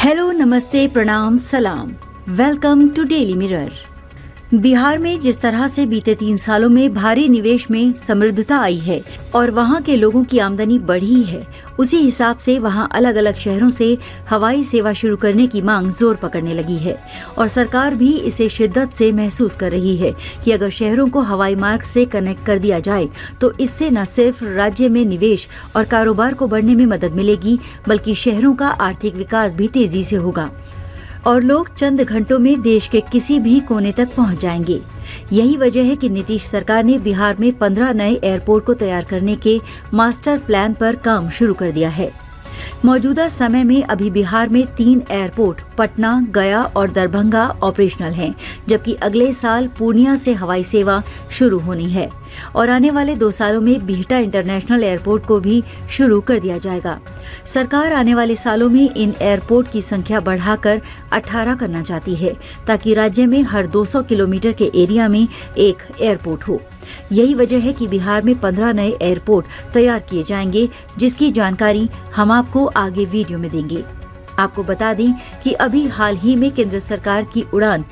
Hello, नमस्ते, प्रणाम, सलाम। Welcome to daily mirror. Bihar में जिस तरह से बीते 3 सालों में भारी निवेश में समृद्धता आई है और वहां के लोगों की आमदनी बढ़ी है, उसी हिसाब से वहां अलग अलग शहरों से हवाई सेवा शुरू करने की मांग जोर पकड़ने लगी है और सरकार भी इसे शिद्दत से महसूस कर रही है कि अगर शहरों को हवाई मार्ग से कनेक्ट कर दिया जाए तो इससे न सिर्फ राज्य में निवेश और कारोबार को बढ़ने में मदद मिलेगी, बल्कि शहरों का आर्थिक विकास भी तेजी से होगा और लोग चंद घंटों में देश के किसी भी कोने तक पहुंच जाएंगे। यही वजह है कि नीतीश सरकार ने बिहार में 15 नए एयरपोर्ट को तैयार करने के मास्टर प्लान पर काम शुरू कर दिया है। मौजूदा समय में अभी बिहार में 3 एयरपोर्ट पटना, गया और दरभंगा ऑपरेशनल हैं, जबकि अगले साल पूर्णिया से हवाई सेवा शुरू होनी है और आने वाले 2 सालों में बिहटा इंटरनेशनल एयरपोर्ट को भी शुरू कर दिया जाएगा। सरकार आने वाले सालों में इन एयरपोर्ट की संख्या बढ़ाकर 18 करना चाहती है, ताकि राज्य में हर 200 किलोमीटर के एरिया में एक एयरपोर्ट हो। यही वजह है कि बिहार में 15 नए एयरपोर्ट तैयार किए जाएंगे, जिसकी जानकारी हम आपको आगे वीडियो में देंगे। आपको बता दें कि अभी हाल ही में केंद्र सरकार की उड़ान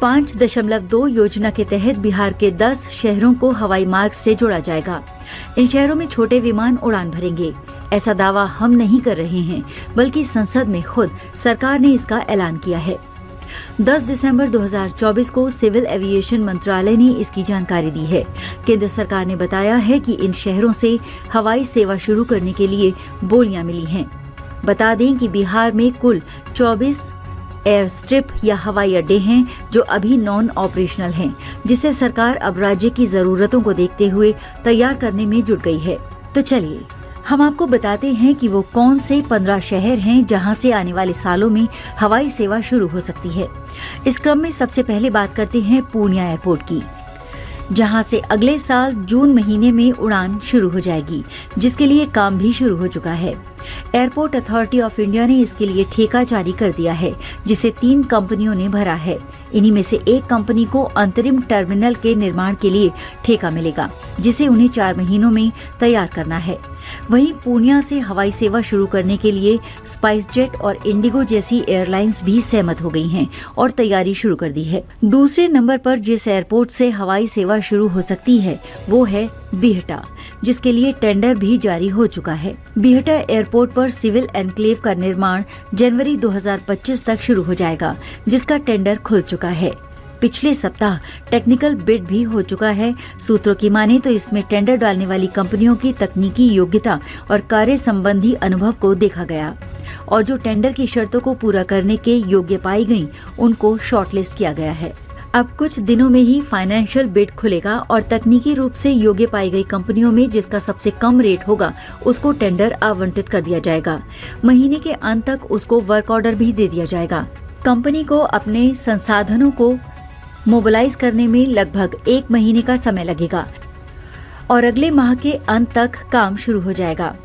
5.2 योजना के तहत बिहार के 10 शहरों को हवाई मार्ग से जोड़ा जाएगा। इन शहरों में छोटे विमान उड़ान भरेंगे। ऐसा दावा हम नहीं कर रहे हैं, बल्कि संसद में खुद सरकार ने इसका ऐलान किया है। 10 दिसंबर 2024 को सिविल एविएशन मंत्रालय ने इसकी जानकारी दी है। केंद्र सरकार ने बताया है कि इन शहरों से हवाई सेवा शुरू करने के लिए बोलियां मिली हैं। बता दें कि बिहार में कुल 24 एयर स्ट्रिप या हवाई अड्डे हैं जो अभी नॉन ऑपरेशनल हैं, जिसे सरकार अब राज्य की जरूरतों को देखते हुए तैयार करने में जुट गई है। तो चलिए हम आपको बताते हैं कि वो कौन से 15 शहर हैं जहां से आने वाले सालों में हवाई सेवा शुरू हो सकती है। इस क्रम में सबसे पहले बात करते हैं पूर्णिया एयरपोर्ट की, जहां से अगले साल जून महीने में उड़ान शुरू हो जाएगी, जिसके लिए काम भी शुरू हो चुका है। एयरपोर्ट अथॉरिटी ऑफ इंडिया ने इसके लिए ठेका जारी कर दिया है, जिसे 3 कंपनियों ने भरा है। इन्हीं में से एक कंपनी को अंतरिम टर्मिनल के निर्माण के लिए ठेका मिलेगा, जिसे उन्हें 4 महीनों में तैयार करना है। वहीं पूर्णिया से हवाई सेवा शुरू करने के लिए स्पाइस जेट और इंडिगो जैसी एयरलाइंस भी सहमत हो गई हैं और तैयारी शुरू कर दी है। दूसरे नंबर पर जिस एयरपोर्ट से हवाई सेवा शुरू हो सकती है वो है बिहटा, जिसके लिए टेंडर भी जारी हो चुका है। बिहटा एयरपोर्ट पर सिविल एनक्लेव का निर्माण जनवरी 2025 तक शुरू हो जाएगा, जिसका टेंडर खुल चुका है। पिछले सप्ताह टेक्निकल बिड भी हो चुका है। सूत्रों की माने तो इसमें टेंडर डालने वाली कंपनियों की तकनीकी योग्यता और कार्य संबंधी अनुभव को देखा गया और जो टेंडर की शर्तों को पूरा करने के योग्य पाई गयी, उनको शॉर्टलिस्ट किया गया है। अब कुछ दिनों में ही फाइनेंशियल बिड खुलेगा और तकनीकी रूप से योग्य पाई गई कंपनियों में जिसका सबसे कम रेट होगा उसको टेंडर आवंटित कर दिया जाएगा। महीने के अंत तक उसको वर्क ऑर्डर भी दे दिया जाएगा। कंपनी को अपने संसाधनों को मोबिलाइज करने में लगभग 1 महीने का समय लगेगा और अगले माह के अंत तक काम शुरू हो जाएगा।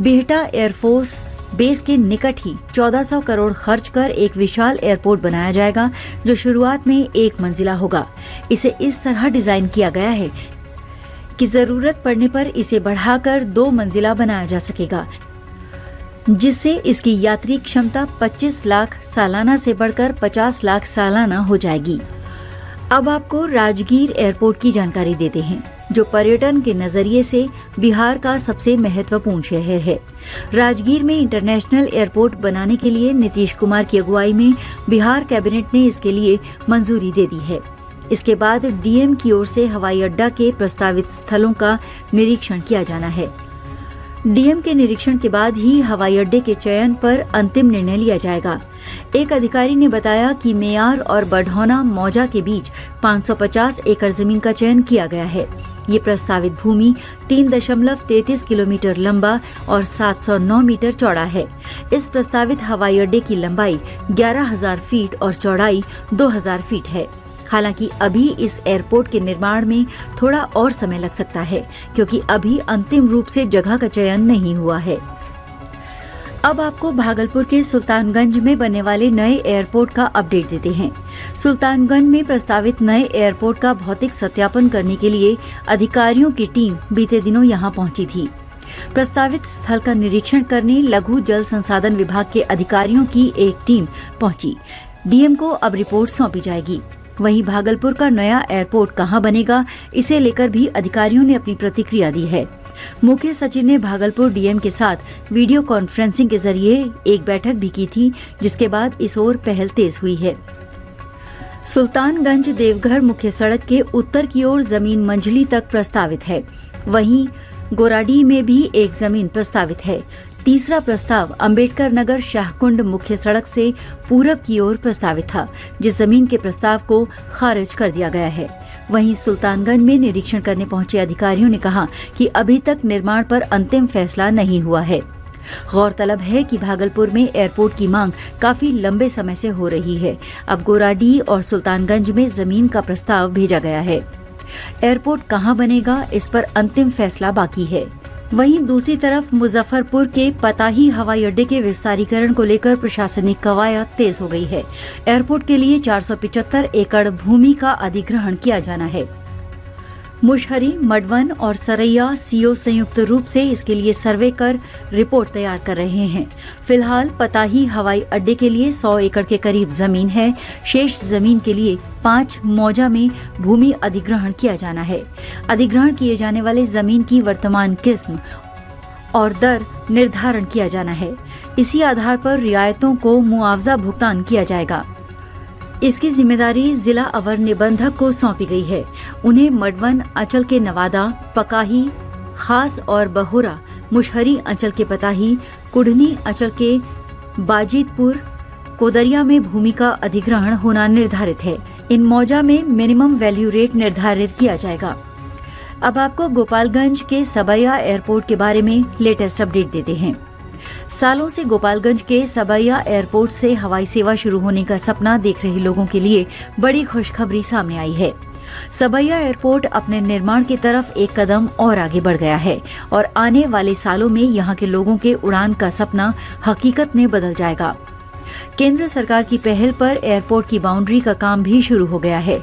बिहटा एयरफोर्स बेस के निकट ही 1400 करोड़ खर्च कर एक विशाल एयरपोर्ट बनाया जाएगा, जो शुरुआत में 1 मंजिला होगा। इसे इस तरह डिजाइन किया गया है कि जरूरत पड़ने पर इसे बढ़ाकर 2 मंजिला बनाया जा सकेगा, जिससे इसकी यात्री क्षमता 25 लाख सालाना से बढ़कर 50 लाख सालाना हो जाएगी। अब आपको राजगीर एयरपोर्ट की जानकारी देते हैं, जो पर्यटन के नजरिए से बिहार का सबसे महत्वपूर्ण शहर है। राजगीर में इंटरनेशनल एयरपोर्ट बनाने के लिए नीतीश कुमार की अगुवाई में बिहार कैबिनेट ने इसके लिए मंजूरी दे दी है। इसके बाद डीएम की ओर से हवाई अड्डा के प्रस्तावित स्थलों का निरीक्षण किया जाना है। डीएम के निरीक्षण के बाद ही हवाई अड्डे के चयन पर अंतिम निर्णय लिया जाएगा। एक अधिकारी ने बताया कि मेयार और बढ़ौना मौजा के बीच 550 एकड़ जमीन का चयन किया गया है। ये प्रस्तावित भूमि 3.33 किलोमीटर लंबा और 709 मीटर चौड़ा है। इस प्रस्तावित हवाई अड्डे की लंबाई 11,000 फीट और चौड़ाई 2,000 फीट है। हालांकि अभी इस एयरपोर्ट के निर्माण में थोड़ा और समय लग सकता है, क्योंकि अभी अंतिम रूप से जगह का चयन नहीं हुआ है। अब आपको भागलपुर के सुल्तानगंज में बनने वाले नए एयरपोर्ट का अपडेट देते हैं। सुल्तानगंज में प्रस्तावित नए एयरपोर्ट का भौतिक सत्यापन करने के लिए अधिकारियों की टीम बीते दिनों यहां पहुंची थी। प्रस्तावित स्थल का निरीक्षण करने लघु जल संसाधन विभाग के अधिकारियों की एक टीम पहुंची। डीएम को अब रिपोर्ट सौंपी जाएगी। वहीं भागलपुर का नया एयरपोर्ट कहां बनेगा, इसे लेकर भी अधिकारियों ने अपनी प्रतिक्रिया दी है। मुख्य सचिव ने भागलपुर डीएम के साथ वीडियो कॉन्फ्रेंसिंग के जरिए एक बैठक भी की थी, जिसके बाद इस ओर पहल तेज हुई है। सुल्तानगंज देवघर मुख्य सड़क के उत्तर की ओर जमीन मंझली तक प्रस्तावित है। वहीं गोराडीह में भी एक जमीन प्रस्तावित है। तीसरा प्रस्ताव अंबेडकर नगर शाहकुंड मुख्य सड़क से पूरब की ओर प्रस्तावित था, जिस जमीन के प्रस्ताव को खारिज कर दिया गया है। वहीं सुल्तानगंज में निरीक्षण करने पहुंचे अधिकारियों ने कहा कि अभी तक निर्माण पर अंतिम फैसला नहीं हुआ है। गौरतलब है कि भागलपुर में एयरपोर्ट की मांग काफी लंबे समय से हो रही है। अब गोराडीह और सुल्तानगंज में जमीन का प्रस्ताव भेजा गया है। एयरपोर्ट कहां बनेगा, इस पर अंतिम फैसला बाकी है। वहीं दूसरी तरफ मुजफ्फरपुर के पताही हवाई अड्डे के विस्तारीकरण को लेकर प्रशासनिक कवायद तेज हो गई है। एयरपोर्ट के लिए 475 एकड़ भूमि का अधिग्रहण किया जाना है। मुशहरी, मडवन और सरैया सीओ संयुक्त रूप से इसके लिए सर्वे कर रिपोर्ट तैयार कर रहे हैं। फिलहाल पताही हवाई अड्डे के लिए 100 एकड़ के करीब जमीन है। शेष जमीन के लिए 5 मौजा में भूमि अधिग्रहण किया जाना है। अधिग्रहण किए जाने वाले जमीन की वर्तमान किस्म और दर निर्धारण किया जाना है। इसी आधार पर रियायतों को मुआवजा भुगतान किया जाएगा। इसकी जिम्मेदारी जिला अवर निबंधक को सौंपी गई है। उन्हें मडवन अंचल के नवादा, पकाही, खास और बहोरा, मुशहरी अंचल के पताही, कुढ़नी अंचल के बाजितपुर, कोदरिया में भूमि का अधिग्रहण होना निर्धारित है। इन मौजा में मिनिमम वैल्यू रेट निर्धारित किया जाएगा। अब आपको गोपालगंज के सबैया एयरपोर्ट के बारे में लेटेस्ट अपडेट देते हैं। सालों से गोपालगंज के सबैया एयरपोर्ट से हवाई सेवा शुरू होने का सपना देख रहे लोगों के लिए बड़ी खुशखबरी सामने आई है। सबैया एयरपोर्ट अपने निर्माण की तरफ एक कदम और आगे बढ़ गया है और आने वाले सालों में यहां के लोगों के उड़ान का सपना हकीकत में बदल जाएगा। केंद्र सरकार की पहल पर एयरपोर्ट की बाउंड्री का काम भी शुरू हो गया है,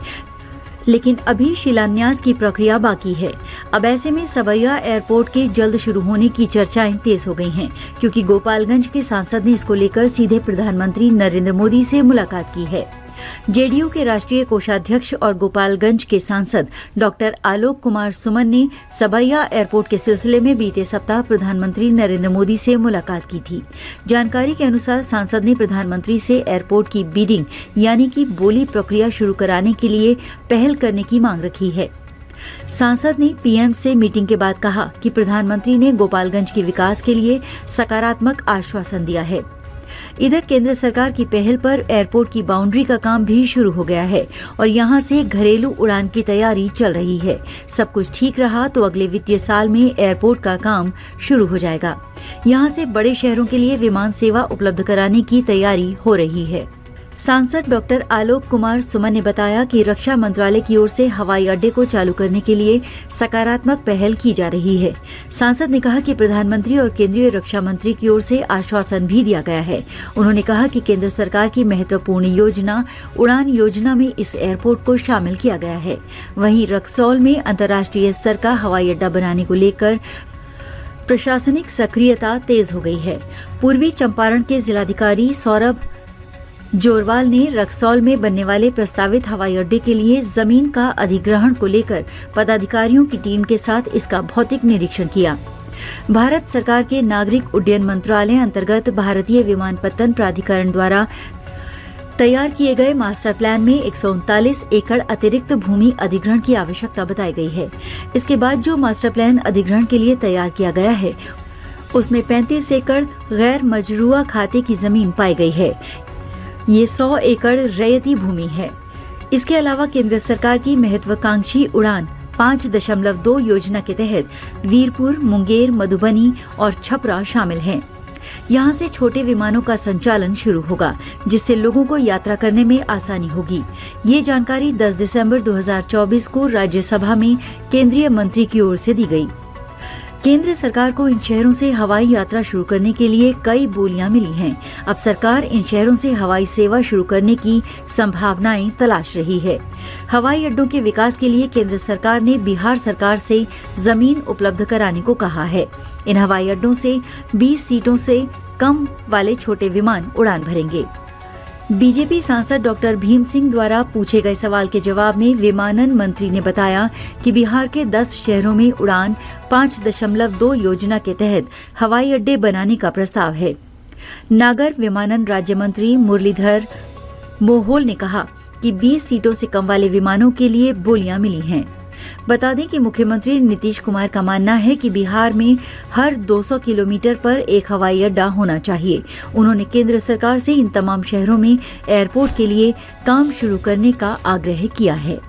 लेकिन अभी शिलान्यास की प्रक्रिया बाकी है। अब ऐसे में सबैया एयरपोर्ट के जल्द शुरू होने की चर्चाएं तेज हो गई हैं, क्योंकि गोपालगंज के सांसद ने इसको लेकर सीधे प्रधानमंत्री नरेंद्र मोदी से मुलाकात की है। जेडीयू के राष्ट्रीय कोषाध्यक्ष और गोपालगंज के सांसद डॉक्टर आलोक कुमार सुमन ने सबैया एयरपोर्ट के सिलसिले में बीते सप्ताह प्रधानमंत्री नरेंद्र मोदी से मुलाकात की थी। जानकारी के अनुसार सांसद ने प्रधानमंत्री से एयरपोर्ट की बिडिंग यानी कि बोली प्रक्रिया शुरू कराने के लिए पहल करने की मांग रखी है। सांसद ने पीएम से मीटिंग के बाद कहा कि प्रधानमंत्री ने गोपालगंज के विकास के लिए सकारात्मक आश्वासन दिया है। इधर केंद्र सरकार की पहल पर एयरपोर्ट की बाउंड्री का काम भी शुरू हो गया है और यहां से घरेलू उड़ान की तैयारी चल रही है। सब कुछ ठीक रहा तो अगले वित्तीय साल में एयरपोर्ट का काम शुरू हो जाएगा। यहां से बड़े शहरों के लिए विमान सेवा उपलब्ध कराने की तैयारी हो रही है। सांसद डॉक्टर आलोक कुमार सुमन ने बताया कि रक्षा मंत्रालय की ओर से हवाई अड्डे को चालू करने के लिए सकारात्मक पहल की जा रही है। सांसद ने कहा कि प्रधानमंत्री और केंद्रीय रक्षा मंत्री की ओर से आश्वासन भी दिया गया है। उन्होंने कहा कि केंद्र सरकार की महत्वपूर्ण योजना उड़ान योजना में इस एयरपोर्ट को शामिल किया गया है। वहीं रक्सौल में अंतर्राष्ट्रीय स्तर का हवाई अड्डा बनाने को लेकर प्रशासनिक सक्रियता तेज हो गई है। पूर्वी चंपारण के जिलाधिकारी सौरभ जोरवाल ने रक्सौल में बनने वाले प्रस्तावित हवाई अड्डे के लिए जमीन का अधिग्रहण को लेकर पदाधिकारियों की टीम के साथ इसका भौतिक निरीक्षण किया। भारत सरकार के नागरिक उड्डयन मंत्रालय अंतर्गत भारतीय विमानपत्तन प्राधिकरण द्वारा तैयार किए गए मास्टर प्लान में 139 एकड़ अतिरिक्त भूमि अधिग्रहण की आवश्यकता बताई गई है। इसके बाद जो मास्टर प्लान अधिग्रहण के लिए तैयार किया गया है, उसमें 35 एकड़ गैर मजरूआ खाते की जमीन पाई गई है। ये 100 एकड़ रैयती भूमि है। इसके अलावा केंद्र सरकार की महत्वाकांक्षी उड़ान 5.2 योजना के तहत वीरपुर, मुंगेर, मधुबनी और छपरा शामिल हैं। यहाँ से छोटे विमानों का संचालन शुरू होगा, जिससे लोगों को यात्रा करने में आसानी होगी। ये जानकारी 10 दिसंबर 2024 को राज्यसभा में केंद्रीय मंत्री की ओर से दी गई। केंद्र सरकार को इन शहरों से हवाई यात्रा शुरू करने के लिए कई बोलियां मिली हैं। अब सरकार इन शहरों से हवाई सेवा शुरू करने की संभावनाएं तलाश रही है। हवाई अड्डों के विकास के लिए केंद्र सरकार ने बिहार सरकार से जमीन उपलब्ध कराने को कहा है। इन हवाई अड्डों से 20 सीटों से कम वाले छोटे विमान उड़ान भरेंगे। बीजेपी सांसद डॉक्टर भीम सिंह द्वारा पूछे गए सवाल के जवाब में विमानन मंत्री ने बताया कि बिहार के 10 शहरों में उड़ान 5.2 योजना के तहत हवाई अड्डे बनाने का प्रस्ताव है। नागर विमानन राज्य मंत्री मुरलीधर मोहोल ने कहा कि 20 सीटों से कम वाले विमानों के लिए बोलियां मिली हैं। बता दें कि मुख्यमंत्री नीतीश कुमार का मानना है कि बिहार में हर 200 किलोमीटर पर एक हवाई अड्डा होना चाहिए। उन्होंने केंद्र सरकार से इन तमाम शहरों में एयरपोर्ट के लिए काम शुरू करने का आग्रह किया है।